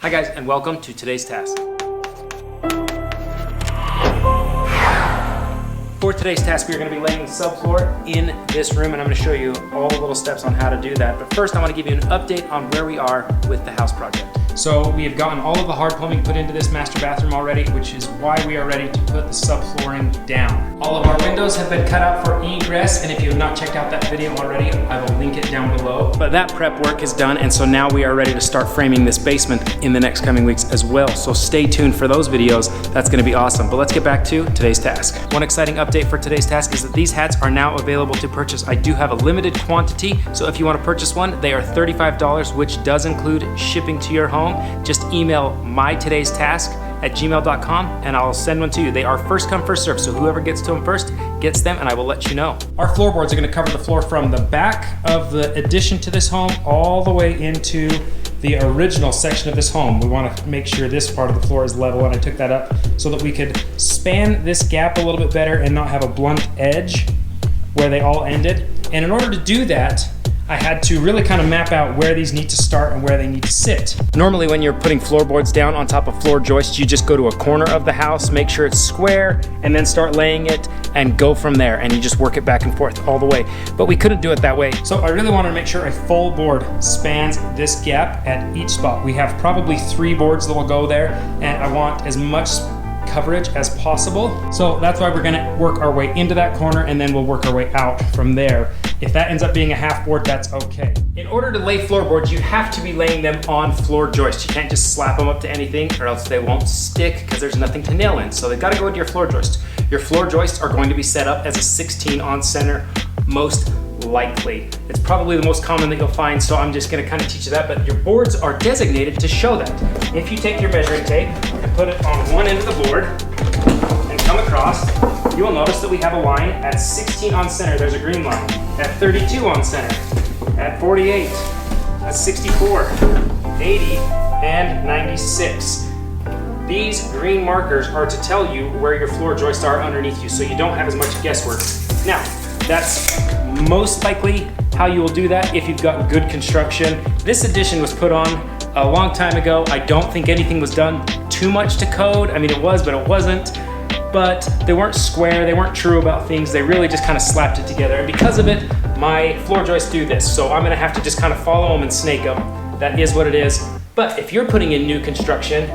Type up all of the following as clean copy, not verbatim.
Hi guys, and welcome to today's task. For today's task, we are going to be laying the subfloor in this room, and I'm going to show you all the little steps on how to do that. But first, I want to give you an update on where we are with the house project. So we have gotten all of the hard plumbing put into this master bathroom already, which is why we are ready to put the subflooring down. All of our windows have been cut out for egress, and if you have not checked out that video already, I will link it down below. But that prep work is done, and so now we are ready to start framing this basement in the next coming weeks as well. So stay tuned for those videos. That's going to be awesome. But let's get back to today's task. One exciting update for today's task is that these hats are now available to purchase. I do have a limited quantity, so if you want to purchase one, they are $35, which does include shipping to your home. Just email mytodaystask@gmail.com and I'll send one to you. They are first come, first serve, so whoever gets to them first gets them, and I will let you know. Our floorboards are going to cover the floor from the back of the addition to this home all the way into the original section of this home. We want to make sure this part of the floor is level, and I took that up so that we could span this gap a little bit better and not have a blunt edge where they all ended. And in order to do that, I had to really kind of map out where these need to start and where they need to sit. Normally when you're putting floorboards down on top of floor joists, you just go to a corner of the house, make sure it's square, and then start laying it and go from there, and you just work it back and forth all the way. But we couldn't do it that way. So I really wanted to make sure a full board spans this gap at each spot. We have probably 3 boards that will go there, and I want as much coverage as possible. So that's why we're gonna work our way into that corner, and then we'll work our way out from there. If that ends up being a half board, that's okay. In order to lay floorboards, you have to be laying them on floor joists. You can't just slap them up to anything, or else they won't stick because there's nothing to nail in. So they've got to go into your floor joist. Your floor joists are going to be set up as a 16 on center, most likely. It's probably the most common that you'll find, so I'm just gonna kind of teach you that, but your boards are designated to show that. If you take your measuring tape and put it on one end of the board and come across, you will notice that we have a line at 16 on center. There's a green line. At 32 on center. At 48. At 64. 80. And 96. These green markers are to tell you where your floor joists are underneath you, so you don't have as much guesswork. Now, that's most likely how you will do that if you've got good construction. This addition was put on a long time ago. I don't think anything was done too much to code. I mean, it was, but it wasn't. But they weren't square, they weren't true about things. They really just kind of slapped it together. And because of it, my floor joists do this. So I'm gonna have to just kind of follow them and snake them. That is what it is. But if you're putting in new construction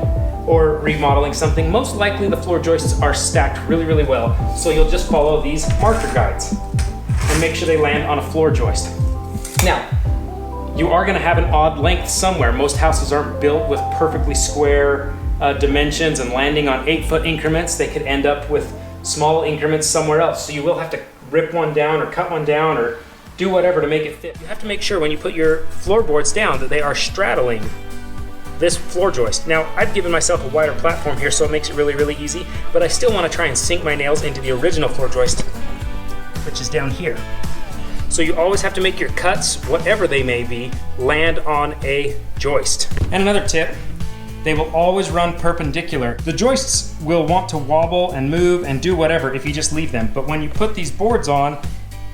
or remodeling something, most likely the floor joists are stacked really, really well. So you'll just follow these marker guides and make sure they land on a floor joist. Now, you are gonna have an odd length somewhere. Most houses aren't built with perfectly square dimensions and landing on 8-foot increments. They could end up with small increments somewhere else. So you will have to rip one down or cut one down or do whatever to make it fit. You have to make sure when you put your floorboards down that they are straddling this floor joist. Now, I've given myself a wider platform here, so it makes it really, really easy, but I still want to try and sink my nails into the original floor joist, which is down here. So you always have to make your cuts, whatever they may be, land on a joist. And another tip, they will always run perpendicular. The joists will want to wobble and move and do whatever if you just leave them. But when you put these boards on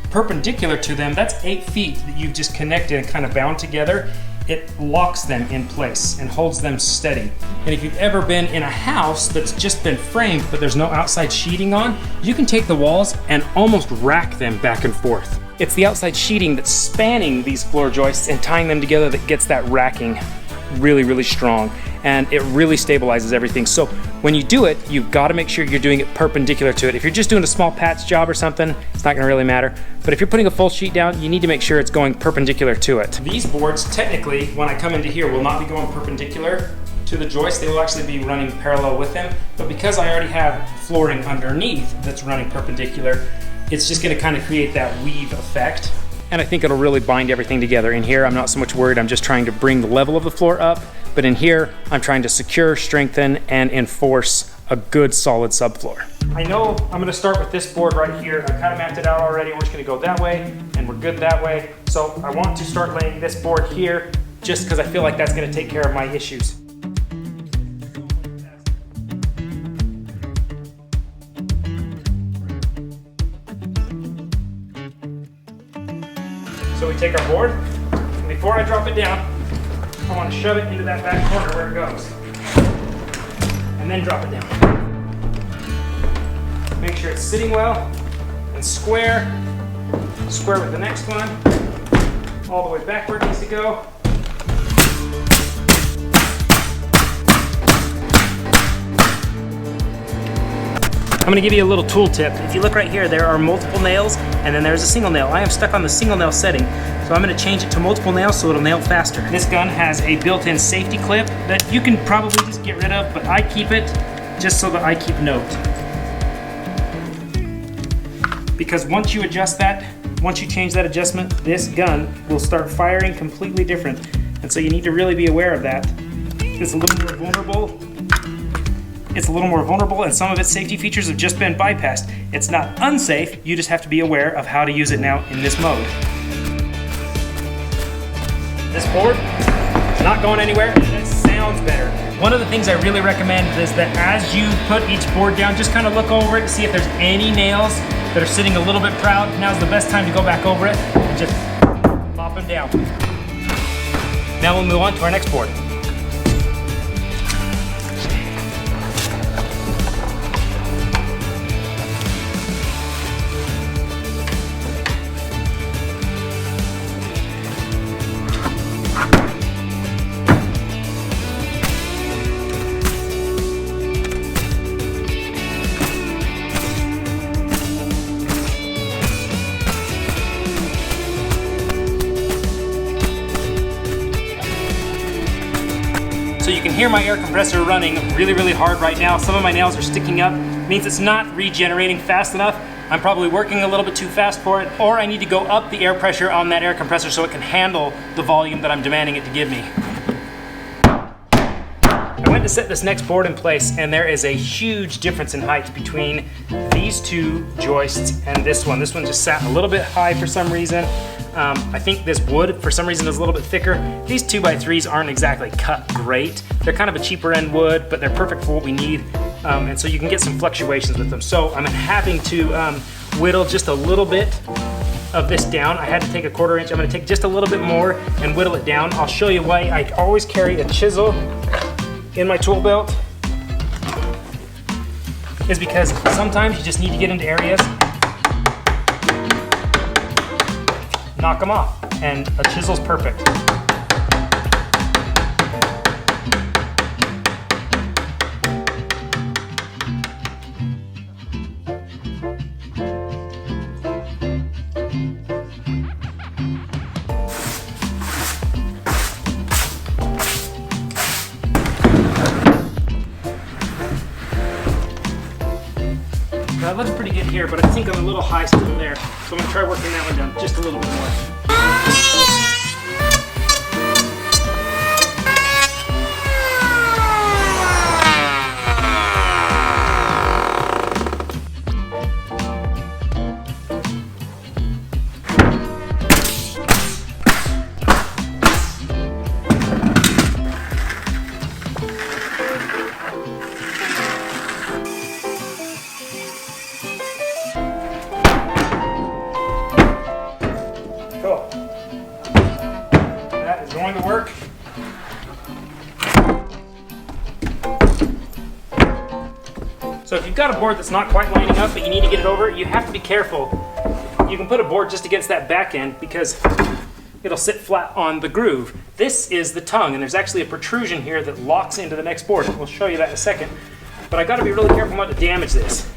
perpendicular to them, that's 8 feet that you've just connected and kind of bound together. It locks them in place and holds them steady. And if you've ever been in a house that's just been framed but there's no outside sheeting on, you can take the walls and almost rack them back and forth. It's the outside sheeting that's spanning these floor joists and tying them together that gets that racking really, really strong, and it really stabilizes everything. So when you do it, you've got to make sure you're doing it perpendicular to it. If you're just doing a small patch job or something, it's not going to really matter. But if you're putting a full sheet down, you need to make sure it's going perpendicular to it. These boards, technically, when I come into here, will not be going perpendicular to the joist. They will actually be running parallel with them. But because I already have flooring underneath that's running perpendicular, it's just going to kind of create that weave effect. And I think it'll really bind everything together. In here, I'm not so much worried. I'm just trying to bring the level of the floor up. But in here, I'm trying to secure, strengthen, and enforce a good, solid subfloor. I know I'm gonna start with this board right here. I kind of mapped it out already. We're just gonna go that way, and we're good that way. So I want to start laying this board here, just because I feel like that's gonna take care of my issues. So we take our board, and before I drop it down, I want to shove it into that back corner where it goes. And then drop it down. Make sure it's sitting well and square. Square with the next one. All the way back where it needs to go. I'm gonna give you a little tool tip. If you look right here, there are multiple nails and then there's a single nail. I am stuck on the single nail setting, so I'm gonna change it to multiple nails so it'll nail faster. This gun has a built-in safety clip that you can probably just get rid of, but I keep it just so that I keep note. Because once you adjust that, once you change that adjustment, this gun will start firing completely different. And so you need to really be aware of that. It's a little more vulnerable. It's a little more vulnerable and some of its safety features have just been bypassed. It's not unsafe, you just have to be aware of how to use it now in this mode. This board is not going anywhere and it sounds better. One of the things I really recommend is that as you put each board down, just kind of look over it to see if there's any nails that are sitting a little bit proud. Now's the best time to go back over it and just pop them down. Now we'll move on to our next board. So you can hear my air compressor running really, really hard right now. Some of my nails are sticking up. It means it's not regenerating fast enough. I'm probably working a little bit too fast for it, or I need to go up the air pressure on that air compressor so it can handle the volume that I'm demanding it to give me. I went to set this next board in place and there is a huge difference in height between these two joists and this one. This one just sat a little bit high for some reason. I think this wood, for some reason, is a little bit thicker. These 2x3s aren't exactly cut great. They're kind of a cheaper end wood, but they're perfect for what we need. And so you can get some fluctuations with them. So I'm having to whittle just a little bit of this down. I had to take a 1/4 inch. I'm gonna take just a little bit more and whittle it down. I'll show you why I always carry a chisel in my tool belt. Is because sometimes you just need to get into areas, knock them off, and a chisel's perfect. That looks pretty good here, but I think I'm a little high still there. So I'm gonna try working that one down just a little bit more. Cool. That is going to work. So if you've got a board that's not quite lining up but you need to get it over, you have to be careful. You can put a board just against that back end because it'll sit flat on the groove. This is the tongue, and there's actually a protrusion here that locks into the next board. We'll show you that in a second. But I gotta be really careful not to damage this.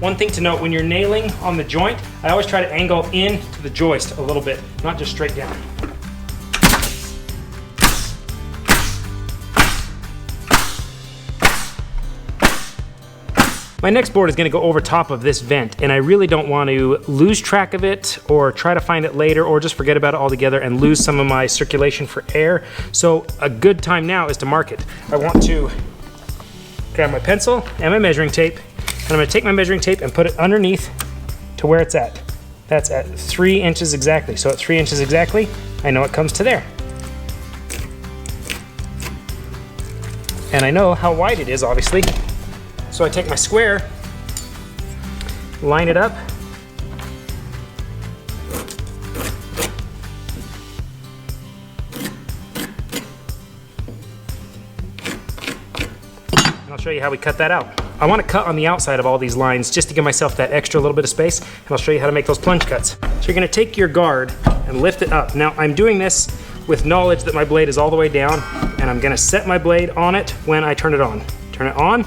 One thing to note, when you're nailing on the joint, I always try to angle into the joist a little bit, not just straight down. My next board is going to go over top of this vent, and I really don't want to lose track of it or try to find it later or just forget about it altogether and lose some of my circulation for air. So a good time now is to mark it. I want to grab my pencil and my measuring tape, and I'm going to take my measuring tape and put it underneath to where it's at. That's at 3 inches exactly. So at 3 inches exactly, I know it comes to there. And I know how wide it is, obviously. So I take my square, line it up, show you how we cut that out. I want to cut on the outside of all these lines just to give myself that extra little bit of space, and I'll show you how to make those plunge cuts. So you're going to take your guard and lift it up. Now I'm doing this with knowledge that my blade is all the way down, and I'm going to set my blade on it when I turn it on. Turn it on.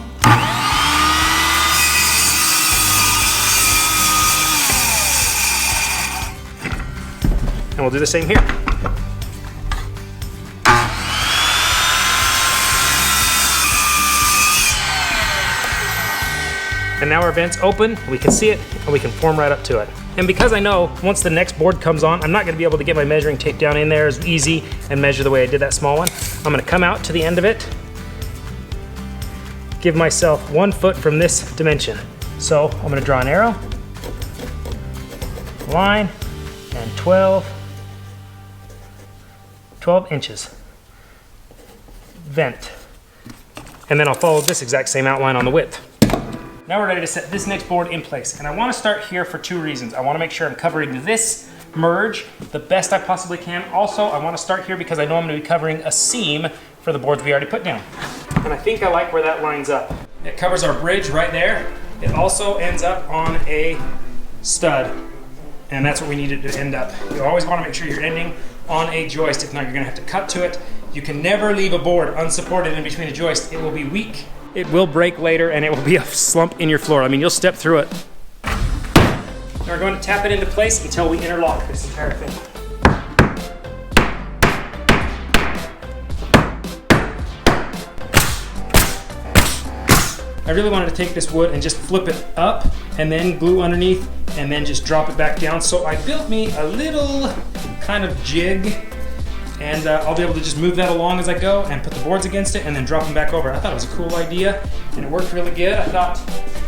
And we'll do the same here. And now our vent's open, we can see it, and we can form right up to it. And because I know once the next board comes on, I'm not gonna be able to get my measuring tape down in there as easy and measure the way I did that small one. I'm gonna come out to the end of it, give myself 1 foot from this dimension. So I'm gonna draw an arrow, line, and 12 inches. Vent. And then I'll follow this exact same outline on the width. Now we're ready to set this next board in place. And I want to start here for 2 reasons. I want to make sure I'm covering this merge the best I possibly can. Also, I want to start here because I know I'm going to be covering a seam for the boards we already put down. And I think I like where that lines up. It covers our bridge right there. It also ends up on a stud. And that's what we need it to end up. You always want to make sure you're ending on a joist. If not, you're going to have to cut to it. You can never leave a board unsupported in between a joist. It will be weak. It will break later, and it will be a slump in your floor. I mean, you'll step through it. And we're going to tap it into place until we interlock this entire thing. I really wanted to take this wood and just flip it up and then glue underneath and then just drop it back down. So I built me a little kind of jig, and I'll be able to just move that along as I go and put the boards against it and then drop them back over. I thought it was a cool idea and it worked really good. I thought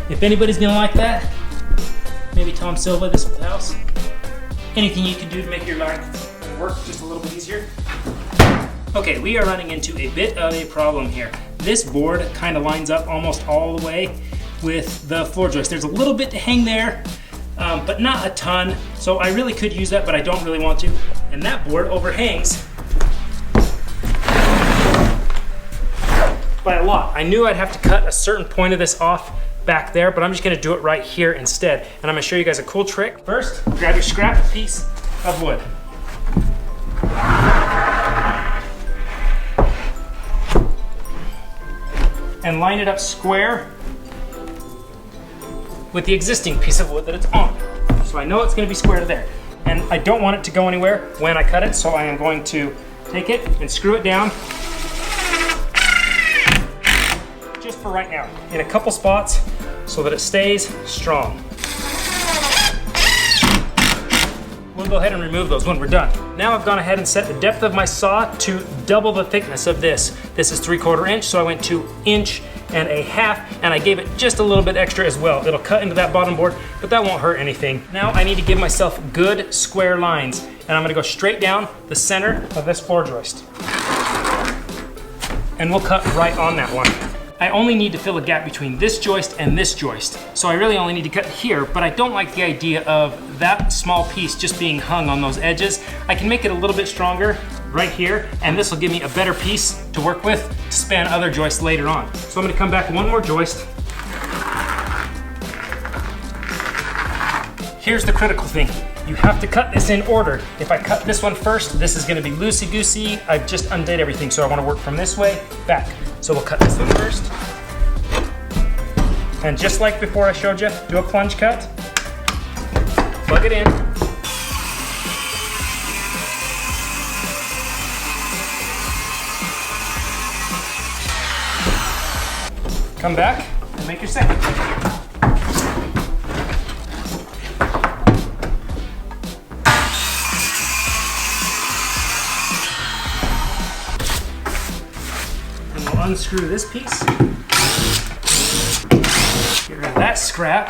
if anybody's gonna like that, maybe Tom Silva, this house. Anything you can do to make your life work just a little bit easier. Okay, we are running into a bit of a problem here. This board kind of lines up almost all the way with the floor joist. There's a little bit to hang there, but not a ton. So I really could use that, but I don't really want to. And that board overhangs by a lot. I knew I'd have to cut a certain point of this off back there, but I'm just gonna do it right here instead. And I'm gonna show you guys a cool trick. First, grab your scrap piece of wood. And line it up square with the existing piece of wood that it's on. So I know it's gonna be square to there. And I don't want it to go anywhere when I cut it, so I am going to take it and screw it down just for right now in a couple spots so that it stays strong. We'll go ahead and remove those when we're done. Now I've gone ahead and set the depth of my saw to double the thickness of this. This is 3/4 inch, so I went to 1.5 inches, and I gave it just a little bit extra as well. It'll cut into that bottom board, but that won't hurt anything. Now I need to give myself good square lines, and I'm gonna go straight down the center of this floor joist. And we'll cut right on that one. I only need to fill a gap between this joist and this joist. So I really only need to cut here, but I don't like the idea of that small piece just being hung on those edges. I can make it a little bit stronger right here, and this will give me a better piece to work with to span other joists later on. So I'm gonna come back one more joist. Here's the critical thing. You have to cut this in order. If I cut this one first, this is gonna be loosey-goosey. I've just undid everything, so I wanna work from this way back. So we'll cut this one first. And just like before I showed you, do a plunge cut, plug it in. Come back and make your second. Unscrew this piece. Get rid of that scrap.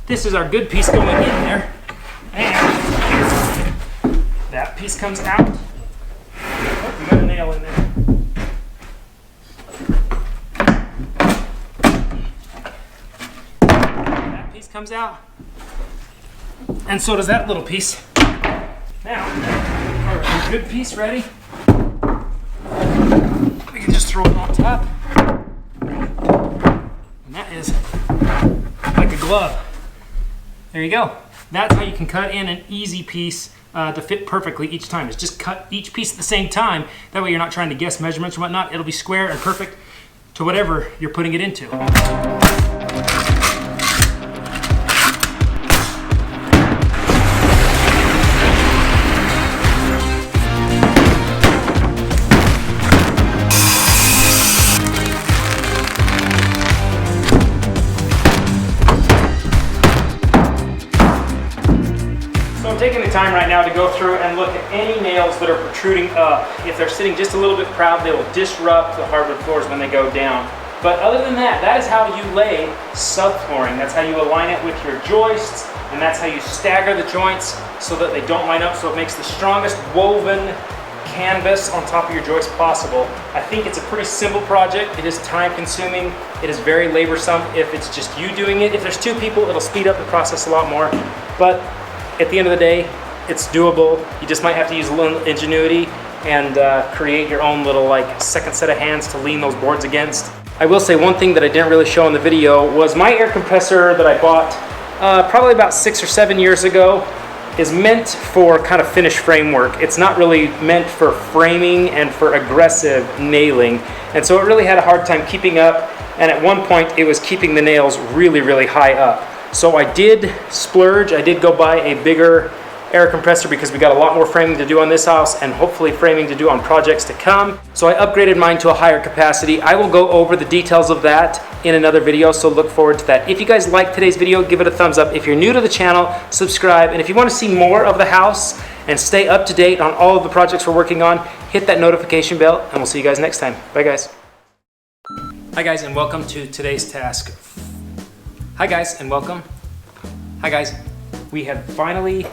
This is our good piece going in there. And that piece comes out. Oh, we got a nail in there. That piece comes out. And so does that little piece. Now, our good piece ready. We can just throw it on top. glove. There you go. That's how you can cut in an easy piece to fit perfectly each time. Is just cut each piece at the same time. That way you're not trying to guess measurements and whatnot. It'll be square and perfect to whatever you're putting it into. I'm taking the time right now to go through and look at any nails that are protruding up. If they're sitting just a little bit proud, they will disrupt the hardwood floors when they go down. But other than that, that is how you lay subflooring. That's how you align it with your joists, and that's how you stagger the joints so that they don't line up, so it makes the strongest woven canvas on top of your joist possible. I think it's a pretty simple project. It is time consuming. It is very laborsome if it's just you doing it. If there's two people, it'll speed up the process a lot more. But at the end of the day, it's doable. You just might have to use a little ingenuity and create your own little second set of hands to lean those boards against. I will say one thing that I didn't really show in the video was my air compressor that I bought probably about 6 or 7 years ago is meant for kind of finished framework. It's not really meant for framing and for aggressive nailing. And so it really had a hard time keeping up. And at one point it was keeping the nails really, really high up. So I did splurge. I did go buy a bigger air compressor because we got a lot more framing to do on this house and hopefully framing to do on projects to come. So I upgraded mine to a higher capacity. I will go over the details of that in another video, so look forward to that. If you guys liked today's video, give it a thumbs up. If you're new to the channel, subscribe. And if you want to see more of the house and stay up to date on all of the projects we're working on, hit that notification bell, and we'll see you guys next time. Bye guys. Hi guys, and welcome to today's task. Hi guys, and welcome. Hi guys, we have finally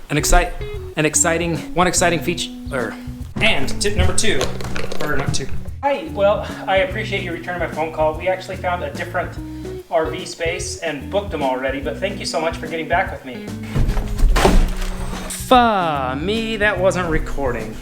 one exciting feature, and tip number 2, or not 2. Hi, well, I appreciate you returning my phone call. We actually found a different RV space and booked them already, but thank you so much for getting back with me. Me, that wasn't recording.